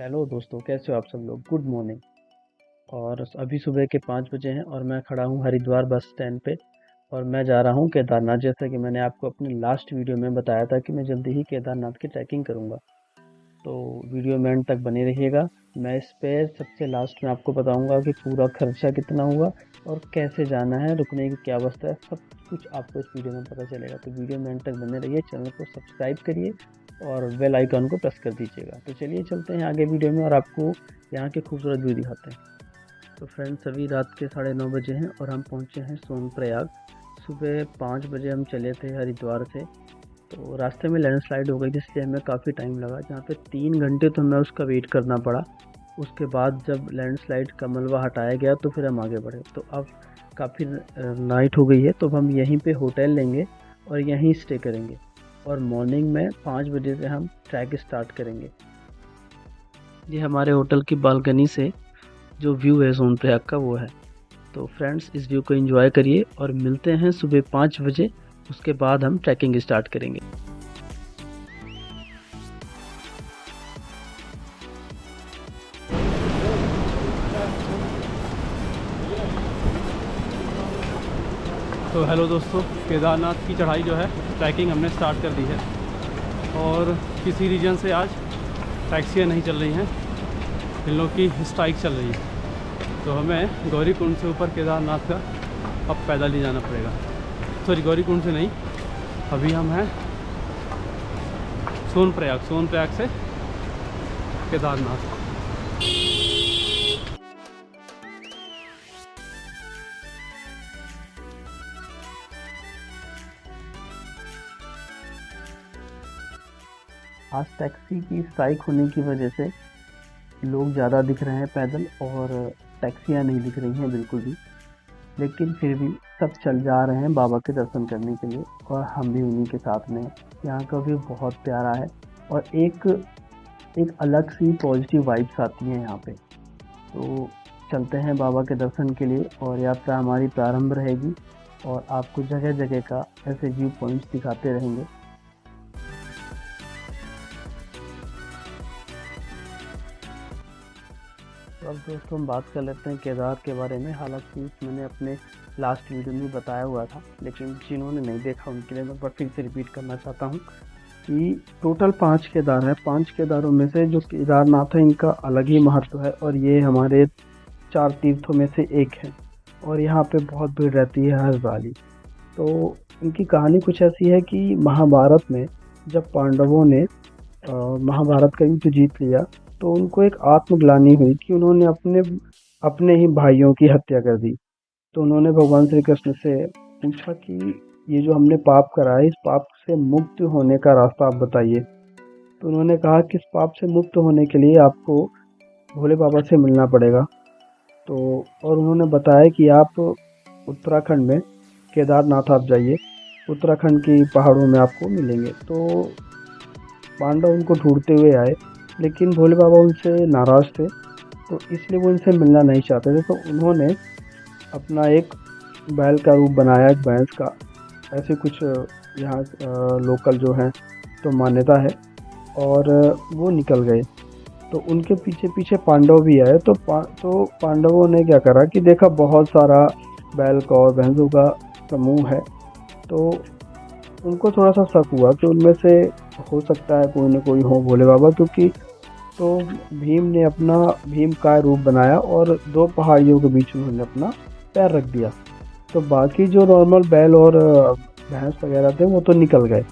Hello दोस्तों, कैसे हो आप सब लोग। Good morning. और अभी सुबह के 5 बजे हैं और मैं खड़ा हूँ हरिद्वार बस स्टैंड पे। और मैं जा रहा हूँ केदारनाथ। जैसा कि मैंने आपको अपनी लास्ट वीडियो में बताया था कि मैं जल्दी ही केदारनाथ की ट्रैकिंग करूँगा। तो वीडियो में एंड तक बने रहिएगा। मैं इस पे सबसे लास्ट में आपको बताऊँगा कि पूरा खर्चा कितना हुआ और कैसे जाना है, रुकने की क्या अवस्था है, सब कुछ आपको इस वीडियो में पता चलेगा। तो वीडियो में एंड तक बने रहिए, चैनल को सब्सक्राइब करिए और बेल आइकन को प्रेस कर दीजिएगा। तो चलिए चलते हैं आगे वीडियो में और आपको यहाँ के खूबसूरत व्यू दिखाते हैं। तो फ्रेंड्स, अभी रात के 9:30 बजे हैं और हम पहुँचे हैं सोनप्रयाग। सुबह 5 बजे हम चले थे हरिद्वार से। तो रास्ते में लैंडस्लाइड हो गई जिससे हमें काफ़ी टाइम लगा, जहाँ पे 3 घंटे तो हमें उसका वेट करना पड़ा। उसके बाद जब लैंडस्लाइड का मलबा हटाया गया तो फिर हम आगे बढ़े। तो अब काफ़ी नाइट हो गई है, तो अब हम यहीं पे होटल लेंगे और यहीं स्टे करेंगे। और मॉर्निंग में 5 बजे से हम ट्रैक स्टार्ट करेंगे। ये हमारे होटल की बालकनी से जो व्यू है सोनप्रयाग का वो है। तो फ्रेंड्स, इस व्यू को एंजॉय करिए और मिलते हैं सुबह 5 बजे। उसके बाद हम ट्रैकिंग स्टार्ट करेंगे। तो हेलो दोस्तों, केदारनाथ की चढ़ाई जो है ट्रैकिंग हमने स्टार्ट कर दी है। और किसी रीजन से आज टैक्सियाँ नहीं चल रही हैं, इन लोग की स्ट्राइक चल रही है। तो हमें गौरीकुंड से ऊपर केदारनाथ का अब पैदल ही जाना पड़ेगा। सॉरी, गौरीकुंड से नहीं, अभी हम हैं सोनप्रयाग से केदारनाथ। आज टैक्सी की स्ट्राइक होने की वजह से लोग ज़्यादा दिख रहे हैं पैदल, और टैक्सियाँ नहीं दिख रही हैं बिल्कुल भी। लेकिन फिर भी सब चल जा रहे हैं बाबा के दर्शन करने के लिए, और हम भी उन्हीं के साथ में हैं। यहाँ का व्यू बहुत प्यारा है और एक एक अलग सी पॉजिटिव वाइब्स आती हैं यहाँ पे। तो चलते हैं बाबा के दर्शन के लिए और यात्रा हमारी प्रारंभ रहेगी। और आपको जगह जगह का ऐसे व्यू पॉइंट्स दिखाते रहेंगे। तो अब दोस्तों हम बात कर लेते हैं केदार के बारे में। हालांकि मैंने अपने लास्ट वीडियो में बताया हुआ था, लेकिन जिन्होंने नहीं देखा उनके लिए मैं फिर से रिपीट करना चाहता हूँ कि टोटल 5 केदार है। 5 केदारों में से जो केदारनाथ है इनका अलग ही महत्व है, और ये हमारे 4 तीर्थों में से एक है। और यहाँ पे बहुत भीड़ रहती है हर बार ही। तो इनकी कहानी कुछ ऐसी है कि महाभारत में जब पांडवों ने महाभारत का युद्ध जीत लिया, तो उनको एक आत्मग्लानि हुई कि उन्होंने अपने अपने ही भाइयों की हत्या कर दी। तो उन्होंने भगवान श्री कृष्ण से पूछा कि ये जो हमने पाप करा है, इस पाप से मुक्त होने का रास्ता आप बताइए। तो उन्होंने कहा कि इस पाप से मुक्त होने के लिए आपको भोले बाबा से मिलना पड़ेगा। तो और उन्होंने बताया कि आप उत्तराखंड में केदारनाथ आप जाइए, उत्तराखंड की पहाड़ों में आपको मिलेंगे। तो पांडव उनको ढूंढते हुए आए, लेकिन भोले बाबा उनसे नाराज़ थे, तो इसलिए वो इनसे मिलना नहीं चाहते थे। तो उन्होंने अपना एक बैल का रूप बनाया, एक भैंस का। ऐसे कुछ यहाँ लोकल जो हैं तो मान्यता है, और वो निकल गए। तो उनके पीछे पीछे पांडव भी आए। तो पांडवों ने क्या करा कि देखा बहुत सारा बैल का और भैंसों का समूह है, तो उनको थोड़ा सा शक हुआ कि उनमें से हो सकता है कोई न कोई हो भोले बाबा, क्योंकि तो भीम ने अपना भीम का रूप बनाया और 2 पहाड़ियों के बीच में उन्होंने अपना पैर रख दिया। तो बाकी जो नॉर्मल बैल और भैंस वगैरह थे वो तो निकल गए,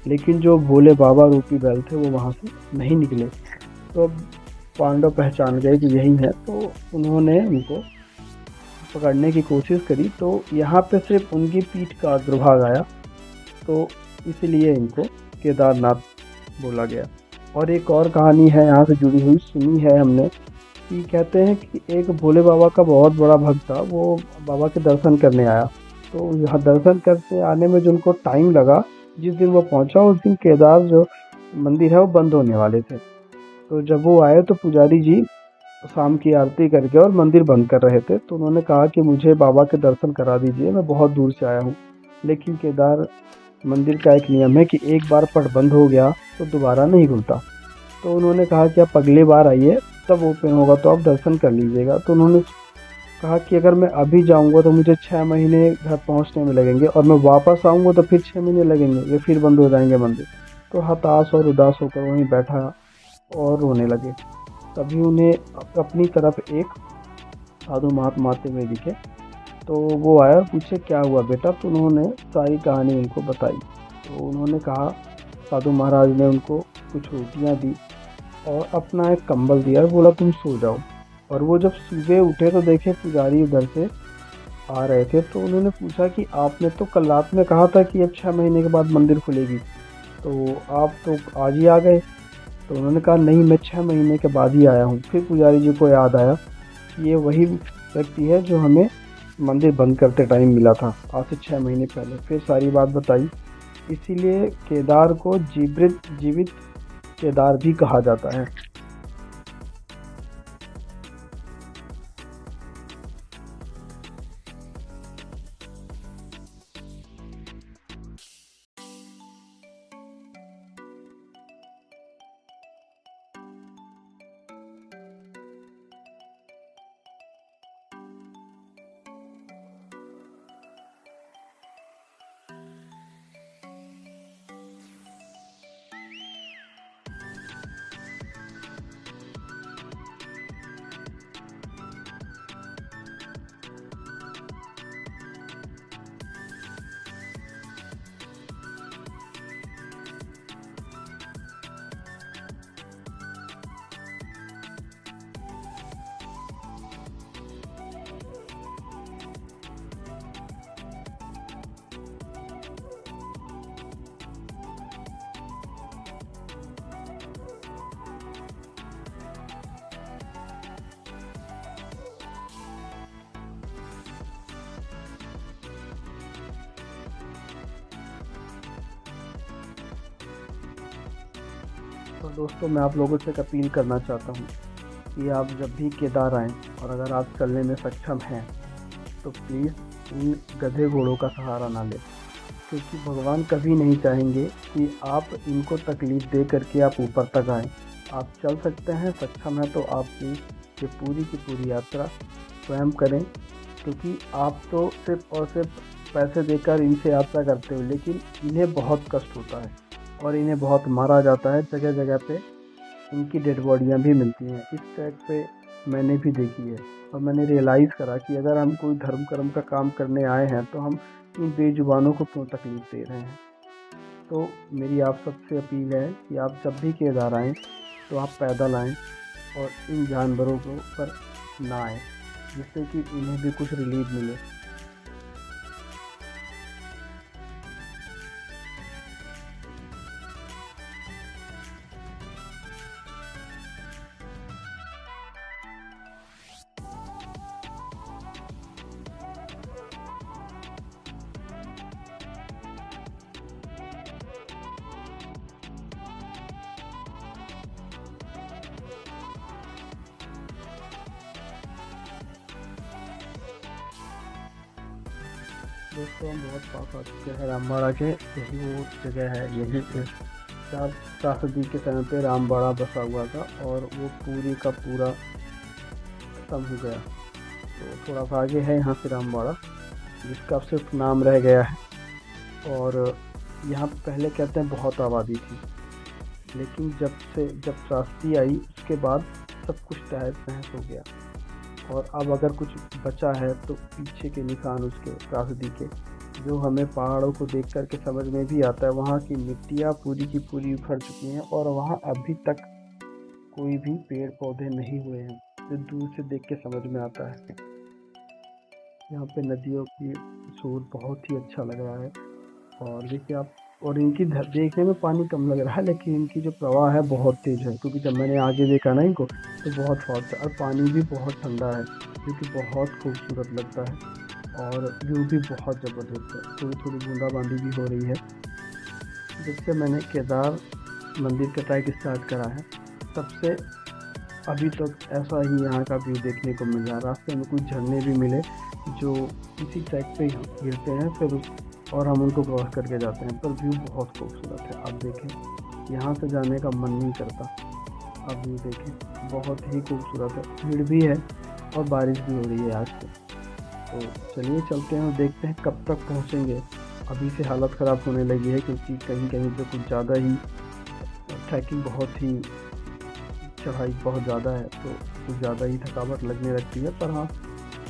लेकिन जो भोले बाबा रूपी बैल थे वो वहाँ से नहीं निकले। तो अब पांडव पहचान गए कि यही है, तो उन्होंने उनको पकड़ने की कोशिश करी। तो यहाँ पे सिर्फ उनकी पीठ का अग्रभाग आया, तो इसलिए इनको केदारनाथ बोला गया। और एक और कहानी है यहाँ से जुड़ी हुई, सुनी है हमने, कि कहते हैं कि एक भोले बाबा का बहुत बड़ा भक्त था, वो बाबा के दर्शन करने आया। तो यहाँ दर्शन करते आने में जो उनको टाइम लगा, जिस दिन वो पहुँचा उस दिन केदार जो मंदिर है वो बंद होने वाले थे। तो जब वो आए तो पुजारी जी शाम की आरती करके और मंदिर बंद कर रहे थे। तो उन्होंने कहा कि मुझे बाबा के दर्शन करा दीजिए, मैं बहुत दूर से आया हूँ। लेकिन केदार मंदिर का एक नियम है कि एक बार पट बंद हो गया तो दोबारा नहीं खुलता। तो उन्होंने कहा कि आप अगली बार आइए, तब ओपन होगा तो आप दर्शन कर लीजिएगा। तो उन्होंने कहा कि अगर मैं अभी जाऊंगा तो मुझे 6 महीने घर पहुंचने में लगेंगे, और मैं वापस आऊंगा तो फिर 6 महीने लगेंगे, ये फिर बंद हो जाएंगे मंदिर। तो हताश और उदास होकर वहीं बैठा और रोने लगे। तभी उन्हें अपनी तरफ एक साधु महात्मा आते हुए दिखे। तो वो आया और पूछे, क्या हुआ बेटा? तो उन्होंने सारी कहानी उनको बताई। तो उन्होंने कहा, साधु महाराज ने उनको कुछ रोटियां दी और अपना एक कंबल दिया और बोला, तुम सो जाओ। और वो जब सुबह उठे तो देखे पुजारी उधर से आ रहे थे। तो उन्होंने पूछा कि आपने तो कल रात में कहा था कि अब 6 महीने के बाद मंदिर खुलेगी, तो आप तो आज ही आ गए। तो उन्होंने कहा, नहीं, मैं 6 महीने के बाद ही आया हूँ। फिर पुजारी जी को याद आया कि ये वही व्यक्ति है जो हमें मंदिर बंद करते टाइम मिला था, आज से 6 महीने पहले। फिर सारी बात बताई। इसीलिए केदार को जीवित केदार भी कहा जाता है। तो दोस्तों, मैं आप लोगों से एक अपील करना चाहता हूँ कि आप जब भी केदार आएँ और अगर आप चलने में सक्षम हैं तो प्लीज़ इन गधे घोड़ों का सहारा ना लें, क्योंकि भगवान कभी नहीं चाहेंगे कि आप इनको तकलीफ़ दे करके आप ऊपर तक आएँ। आप चल सकते हैं, सक्षम है, तो आप प्लीज़ ये पूरी की पूरी यात्रा स्वयं करें, क्योंकि आप तो सिर्फ़ और सिर्फ पैसे देकर इनसे यात्रा करते हो, लेकिन इन्हें बहुत कष्ट होता है और इन्हें बहुत मारा जाता है। जगह जगह पे इनकी डेड बॉडियाँ भी मिलती हैं। इस ट्रैक पे मैंने भी देखी है और मैंने रियलाइज़ करा कि अगर हम कोई धर्म कर्म का काम करने आए हैं तो हम इन बेजुबानों को क्यों तकलीफ़ दे रहे हैं। तो मेरी आप सबसे अपील है कि आप जब भी केदार आएँ तो आप पैदल आएँ और इन जानवरों को पर ना आएँ, जिससे कि इन्हें भी कुछ रिलीफ मिले। दोस्तों, हम बहुत पास आ चुके हैं रामबाड़ा के। यही वो जगह है, यहीं पे त्रासदी के समय पे रामबाड़ा बसा हुआ था और वो पूरी का पूरा खत्म हो गया। तो थोड़ा सा आगे है यहाँ से रामबाड़ा, जिसका अब सिर्फ नाम रह गया है। और यहाँ पहले कहते हैं बहुत आबादी थी, लेकिन जब त्रासदी आई उसके बाद सब कुछ तहस नहस हो गया। और अब अगर कुछ बचा है तो पीछे के निशान उसके त्रासदी के, जो हमें पहाड़ों को देख कर के समझ में भी आता है। वहाँ की मिट्टियाँ पूरी की पूरी उखड़ चुकी हैं और वहाँ अभी तक कोई भी पेड़ पौधे नहीं हुए हैं, जो दूर से देख के समझ में आता है। यहाँ पे नदियों की शोर बहुत ही अच्छा लग रहा है। और देखिए आप, और इनकी देखने में पानी कम लग रहा है, लेकिन इनकी जो प्रवाह है बहुत तेज़ है, क्योंकि जब मैंने आगे देखा ना इनको तो बहुत फास्ट है और पानी भी बहुत ठंडा है, जो कि बहुत खूबसूरत लगता है। और व्यू भी बहुत ज़बरदस्त है। थोड़ी थोड़ी बूंदाबांदी भी हो रही है। जब से मैंने केदार मंदिर का ट्रैक स्टार्ट करा है, तब से अभी तक ऐसा ही यहाँ का व्यू देखने को मिल रहा है। रास्ते में कुछ झरने भी मिले जो इसी ट्रैक पे गिरते हैं, फिर और हम उनको क्रॉस करके जाते हैं, पर व्यू बहुत खूबसूरत है। आप देखें, यहाँ से जाने का मन नहीं करता। आप व्यू देखें, बहुत ही खूबसूरत है। भीड़ भी है और बारिश भी हो रही है आज तो चलिए चलते हैं और देखते हैं कब तक पहुंचेंगे। अभी से हालत ख़राब होने लगी है क्योंकि कहीं कहीं पे कुछ ज़्यादा ही ट्रैकिंग, बहुत ही चढ़ाई बहुत ज़्यादा है तो कुछ ज़्यादा ही थकावट लगने लगती है। पर हाँ,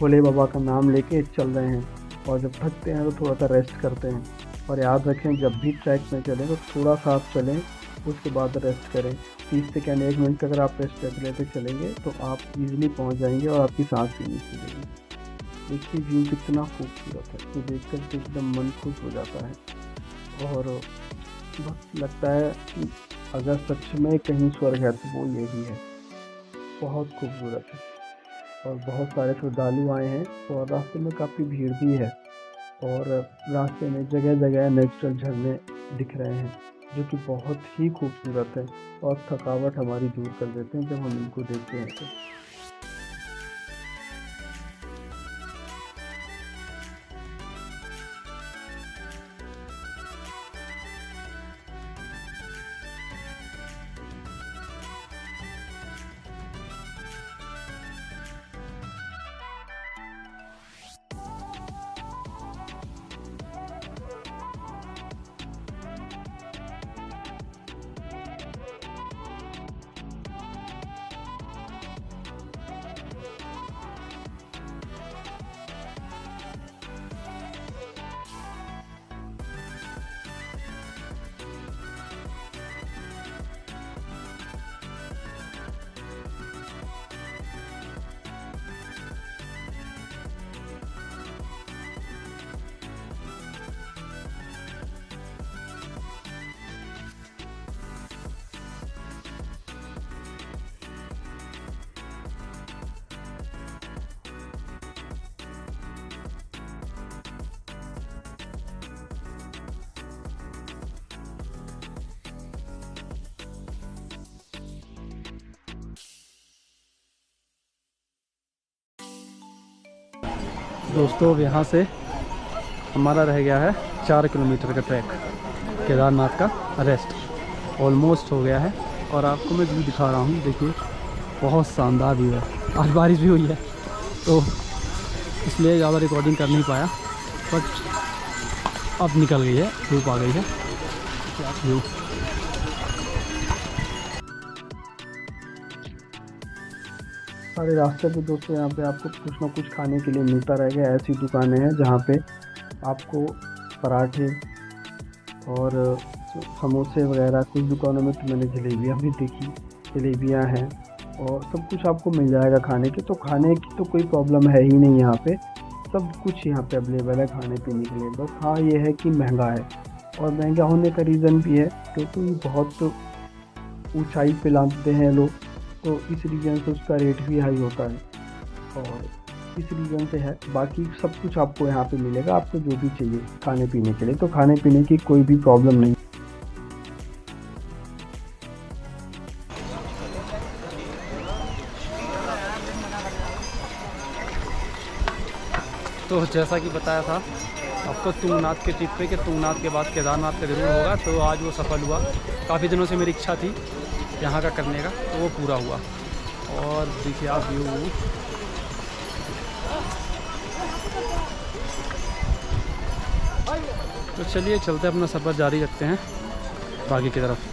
भोले बाबा का नाम लेके चल रहे हैं और जब थकते हैं तो थोड़ा सा रेस्ट करते हैं। और याद रखें, जब भी ट्रैक में चलें तो थोड़ा सा आप चलें, उसके बाद रेस्ट करें। 30 सेकेंड 1 मिनट का अगर आप रेस्ट लेते लेते चलेंगे तो आप इजीली पहुंच जाएंगे और आपकी सांस भी नहीं छूटेगी। देखिए व्यू कितना खूबसूरत है, तो देखकर के एकदम मन खुश हो जाता है और बस लगता है कि अगर सच में कहीं स्वर्ग है तो वो ये भी है। बहुत खूबसूरत है और बहुत सारे श्रद्धालु आए हैं और रास्ते में काफ़ी भीड़ भी है और रास्ते में जगह जगह नेचुरल झरने दिख रहे हैं जो कि बहुत ही खूबसूरत है और थकावट हमारी दूर कर देते हैं जब हम इनको देखते हैं तो। दोस्तों अब यहाँ से हमारा रह गया है 4 किलोमीटर का ट्रैक केदारनाथ का। रेस्ट ऑलमोस्ट हो गया है और आपको मैं व्यू दिखा रहा हूँ। देखिए बहुत शानदार व्यू है। आज बारिश भी हुई है तो इसलिए ज़्यादा रिकॉर्डिंग कर नहीं पाया, बट अब निकल गई है, धूप आ गई है। क्या व्यू! सारे रास्ते पे दोस्तों यहाँ पे आपको कुछ ना कुछ खाने के लिए मिलता रहेगा। ऐसी दुकानें हैं जहाँ पे आपको पराठे और समोसे वगैरह, कुछ दुकानों में तो मैंने जलेबियाँ भी देखी, जलेबियाँ हैं और सब कुछ आपको मिल जाएगा खाने के। तो खाने की तो कोई प्रॉब्लम है ही नहीं यहाँ पे, सब कुछ यहाँ पे अवेलेबल है खाने पीने के लिए। बस हाँ ये है कि महंगा है और महंगा होने का रीज़न भी है क्योंकि बहुत ऊंचाई पे लाते हैं लोग, तो इस रीजन से उसका रेट भी हाई होता है और इस रीजन से है। बाकी सब कुछ आपको यहाँ पे मिलेगा, आपको जो भी चाहिए खाने पीने के लिए, तो खाने पीने की कोई भी प्रॉब्लम नहीं। तो जैसा कि बताया था आपको तुंगनाथ के ट्रिप पे कि तुंगनाथ के बाद केदारनाथ का ज़रूर होगा, तो आज वो सफल हुआ। काफ़ी दिनों से मेरी इच्छा थी यहाँ का करने का, तो वो पूरा हुआ। और देखिए आप व्यू, तो चलिए चलते अपना सफ़र जारी रखते हैं बाकी की तरफ।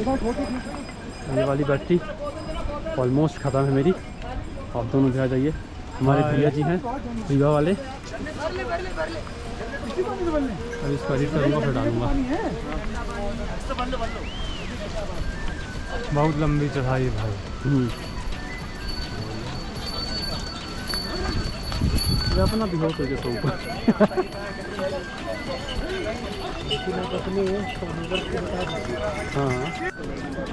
ये वाली बैटरी ऑलमोस्ट ख़त्म है मेरी। आप दोनों जा जाइए। हमारे भैया जी हैं रीवा वाले। अभी इसका रीट करूँगा फिर डालूँगा। बहुत लंबी चढ़ाई है भाई। अपना भी हो तो जैसे ऊपर हाँ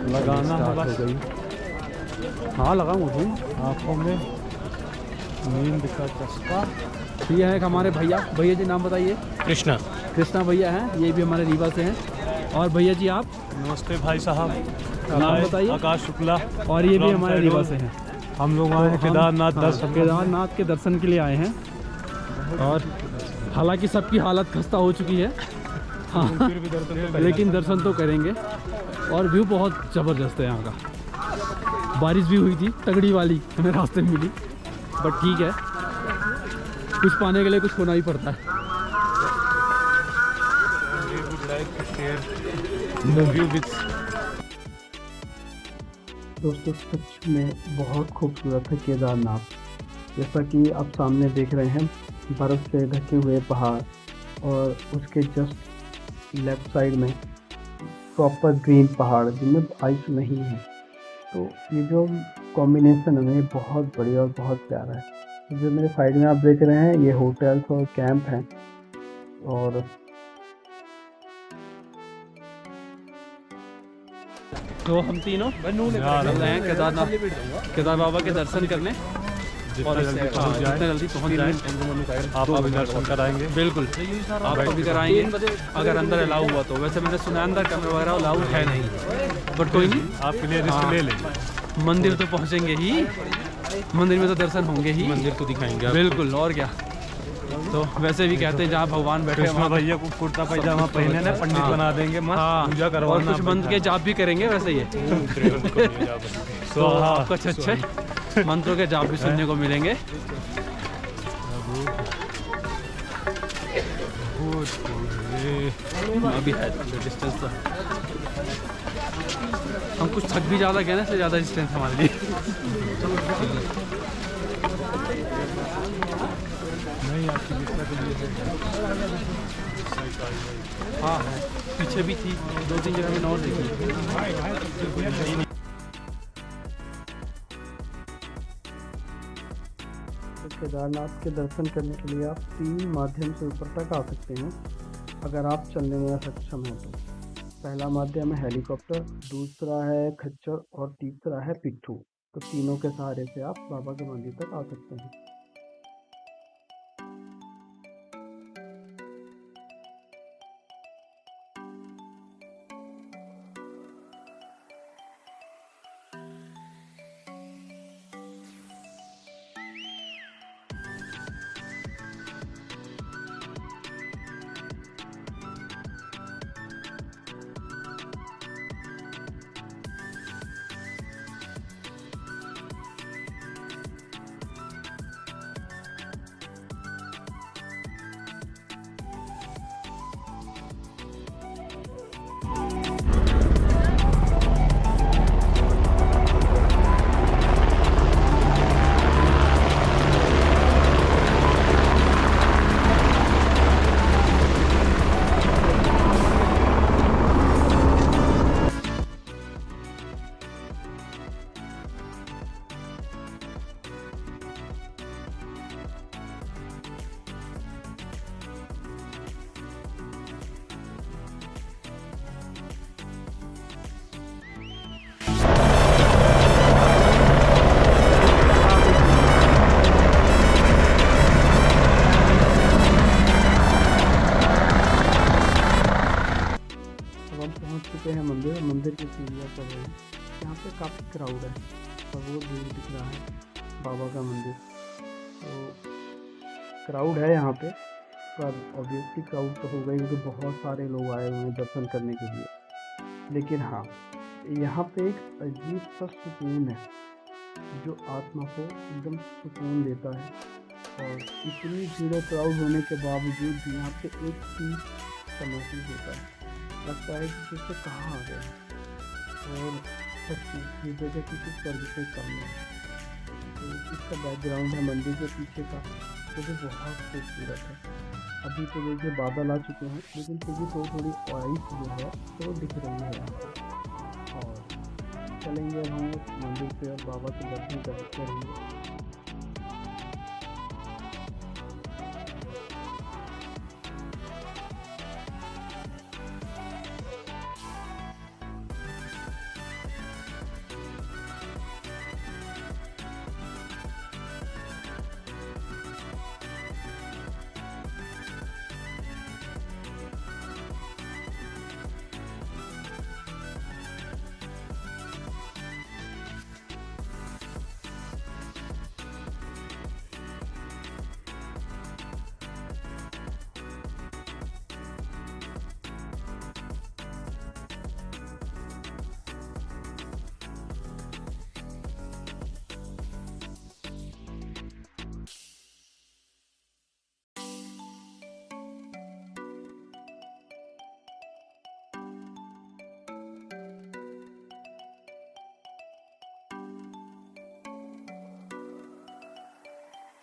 लगाना है हो बस। गई। हाँ लगाऊंगा भाई। आँखों में नींद का चस्का। ये है हमारे भैया। भैया जी नाम बताइए। कृष्णा। कृष्णा भैया हैं, ये भी हमारे रीवा से हैं। और भैया जी आप नमस्ते भाई साहब। नाम बताइए। आकाश शुक्ला। और ये भी हमारे रीवा से हैं। हम लोग आए हैं केदारनाथ हाँ, दर्शन। केदारनाथ के दर्शन के लिए आए हैं। और हालांकि सबकी हालत खस्ता हो चुकी है हाँ, फिर भी दर्शन लेकिन दर्शन तो करेंगे। और व्यू बहुत ज़बरदस्त है यहाँ का। बारिश भी हुई थी तगड़ी वाली, हमें रास्ते में मिली, बट ठीक है, कुछ पाने के लिए कुछ खोना ही पड़ता है। दोस्तों सच में बहुत खूबसूरत है केदारनाथ। जैसा कि आप सामने देख रहे हैं, बर्फ़ से ढके हुए पहाड़ और उसके जस्ट लेफ्ट साइड में प्रॉपर ग्रीन पहाड़ जिनमें आइस नहीं है। तो ये जो कॉम्बिनेशन है ना, ये बहुत बढ़िया और बहुत प्यारा है। जो मेरे साइड में आप देख रहे हैं, ये होटल्स और कैंप हैं। और तो हम तीनों चल रहे हैं केदार बाबा के दर्शन करने। और जितना जल्दी पहुँच जाए आप अभी दर्शन कराएंगे। बिल्कुल, आपको भी कराएंगे अगर अंदर अलाउ हुआ तो। वैसे मैंने सुना अंदर कैमरा वगैरह अलाउ है नहीं, बट कोई नहीं, आपके लिए रिस्क ले लेंगे। मंदिर तो पहुँचेंगे ही, मंदिर में तो दर्शन होंगे ही, मंदिर तो दिखाएंगे बिल्कुल। और क्या, तो वैसे भी कहते हैं जहाँ भगवान बैठे हैं वहाँ भैया को कुर्ता पैजामा पहने ना पंडित बना देंगे, मस्त पूजा और करवाना। कुछ मंत्र के जाप भी करेंगे वैसे ये तो आपको अच्छे मंत्रों के जाप भी सुनने को मिलेंगे। अभी है डिस्टेंस तो हम कुछ थक भी ज़्यादा गए ना, इसलिए ज़्यादा डिस्टेंस हमारे लिए। नहीं आपकी मित्र के लिए हाँ है, पीछे भी थी, 2-3 जगह मैंने और देखी। केदारनाथ के दर्शन करने के लिए आप 3 माध्यम से ऊपर तक आ सकते हैं अगर आप चलने में सक्षम हैं तो। पहला माध्यम है हेलीकॉप्टर, दूसरा है खच्चर और तीसरा है पिट्ठू। तो तीनों के सहारे से आप बाबा के मंदिर तक आ सकते हैं। चुके हैं मंदिर की सीढ़ियाँ चढ़ रहे हैं। यहाँ पे काफ़ी क्राउड है और वो दूर दिख रहा है बाबा का मंदिर। तो क्राउड है यहाँ पे, पर ऑब्वियसली क्राउड तो होगा ही क्योंकि बहुत सारे लोग आए हुए हैं दर्शन करने के लिए। लेकिन हाँ, यहाँ पे एक अजीब सा सुकून है जो आत्मा को एकदम सुकून देता है। और इतनी भीड़ क्राउड होने के बावजूद भी यहाँ पे एक पीस महसूस होता है, लगता है कि जैसे कहाँ आ गए। और हर चीज़ ये जगह की कुछ सर्विसेज कम है। तो इसका बैकग्राउंड है मंदिर के पीछे का, वो भी बहुत खूबसूरत है। अभी तो देखिए बादल आ चुके हैं, लेकिन फिर भी थोड़ी थोड़ी आइस जो है वो दिख रही है यहाँ पे। और चलेंगे अब हम उस मंदिर पे और बाबा के दर्शन करेंगे।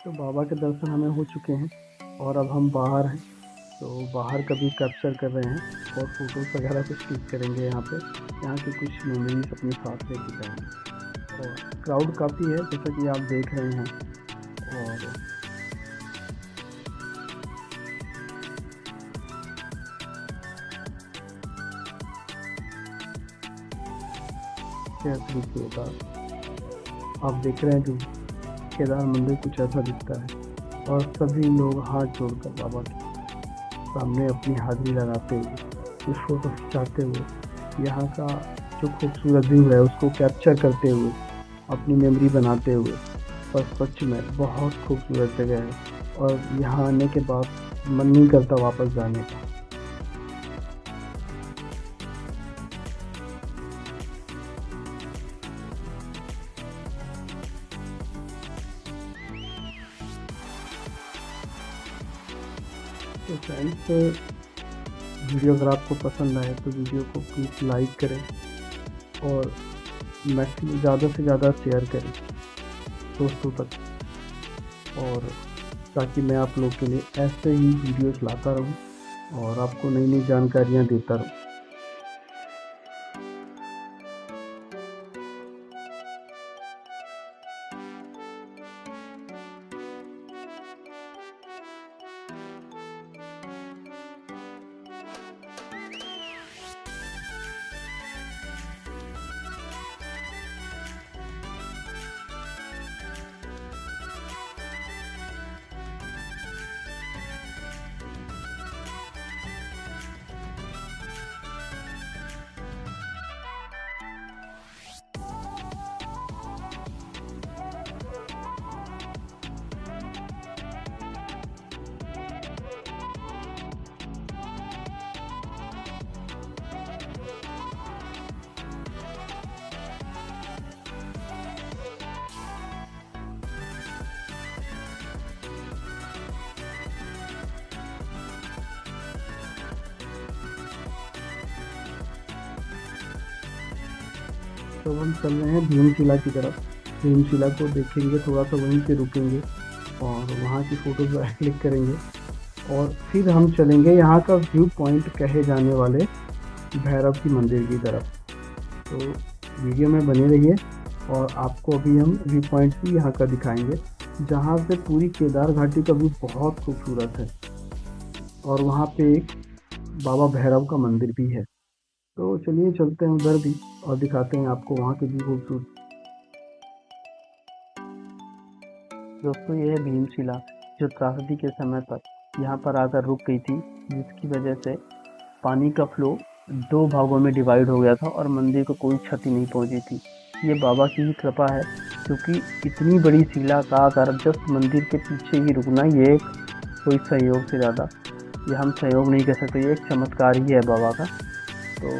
तो बाबा के दर्शन हमें हो चुके हैं और अब हम बाहर हैं, तो बाहर का भी कैप्चर कर रहे हैं और फोटोज़ वगैरह कुछ क्लिक करेंगे यहाँ पे। यहाँ की कुछ मेमोरीज अपने साथ लेके जाएंगे। और क्राउड काफ़ी है जैसा कि आप देख रहे हैं। और आप देख रहे हैं कि केदार मंदिर कुछ ऐसा दिखता है और सभी लोग हाथ जोड़कर बाबा के सामने अपनी हाजिरी लगाते हुए, कुछ फोटो खिंचाते हुए, यहाँ का जो खूबसूरत व्यू है उसको कैप्चर करते हुए, अपनी मेमोरी बनाते हुए। पर सच में बहुत खूबसूरत जगह है और यहाँ आने के बाद मन नहीं करता वापस जाने का। तो फ्रेंड्स, वीडियो अगर आपको पसंद आए तो वीडियो को प्लीज़ लाइक करें और मैक्सिमम ज़्यादा से ज़्यादा शेयर करें दोस्तों तक, और ताकि मैं आप लोग के लिए ऐसे ही वीडियोस लाता रहूं और आपको नई नई जानकारियां देता रहूं। तो हम चल रहे हैं भीमशिला की तरफ। भीमशिला को देखेंगे, थोड़ा सा वहीं पे रुकेंगे और वहाँ की फ़ोटोज़ क्लिक करेंगे और फिर हम चलेंगे यहाँ का व्यू पॉइंट कहे जाने वाले भैरव की मंदिर की तरफ। तो वीडियो में बने रहिए और आपको अभी हम व्यू पॉइंट भी यहाँ का दिखाएंगे, जहाँ से पूरी केदार घाटी का व्यू बहुत खूबसूरत है और वहाँ पे एक बाबा भैरव का मंदिर भी है। तो चलिए चलते हैं उधर भी और दिखाते हैं आपको वहाँ के भी खूबसूरत। दोस्तों, ये है भीमशिला जो त्रासदी के समय पर यहाँ पर आकर रुक गई थी, जिसकी वजह से पानी का फ्लो 2 भागों में डिवाइड हो गया था और मंदिर को कोई क्षति नहीं पहुँची थी। ये बाबा की ही कृपा है, क्योंकि इतनी बड़ी शिला का आकर जस्ट मंदिर के पीछे ही रुकना, ये कोई संयोग से ज़्यादा, ये हम संयोग नहीं कह सकते, ये एक चमत्कार ही है बाबा का। तो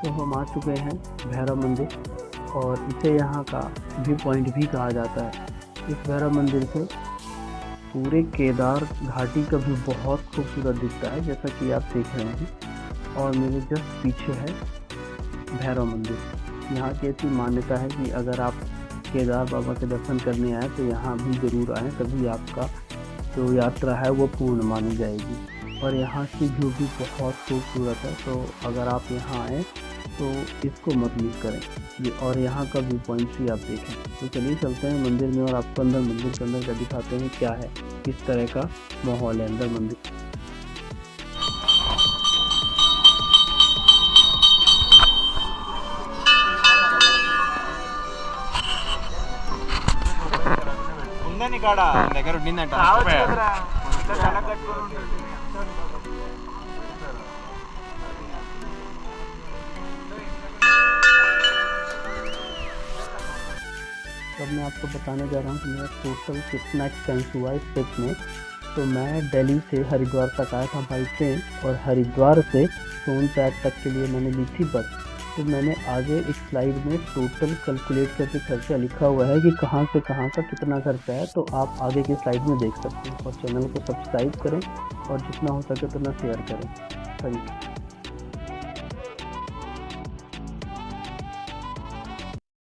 तो हम आ चुके हैं भैरव मंदिर और इसे यहाँ का व्यू पॉइंट भी कहा जाता है। इस भैरव मंदिर से पूरे केदार घाटी का व्यू बहुत खूबसूरत दिखता है, जैसा कि आप देख रहे हैं। और मेरे जस्ट पीछे है भैरव मंदिर। यहाँ की ऐसी मान्यता है कि अगर आप केदार बाबा के दर्शन करने आए तो यहाँ भी ज़रूर आएँ, तभी आपका जो यात्रा है वो पूर्ण मानी जाएगी। और यहाँ की व्यू भी बहुत खूबसूरत है, तो अगर आप यहाँ आएँ तो इसको मत मिस करें। ये और यहाँ का व्यू पॉइंट भी आप देखें। तो चलिए चलते हैं मंदिर में और आपको अंदर मंदिर के अंदर का दिखाते हैं क्या है, किस तरह का माहौल है अंदर मंदिर। కాడా దగ్గర ఉండిందంట अब मैं आपको बताने जा रहा हूँ कि मेरा टोटल कितना एक्सपेंस हुआ इस ट्रिप में। तो मैं दिल्ली से हरिद्वार तक आया था बाई ट्रेन, और हरिद्वार से सोनप्रयाग तक के लिए मैंने ली थी बस। तो मैंने आगे एक स्लाइड में टोटल कैलकुलेट करके खर्चा लिखा हुआ है कि कहाँ से कहाँ का कितना खर्चा है, तो आप आगे की स्लाइड में देख सकते हैं। और चैनल को सब्सक्राइब करें और जितना हो सके उतना शेयर करें। Thank you.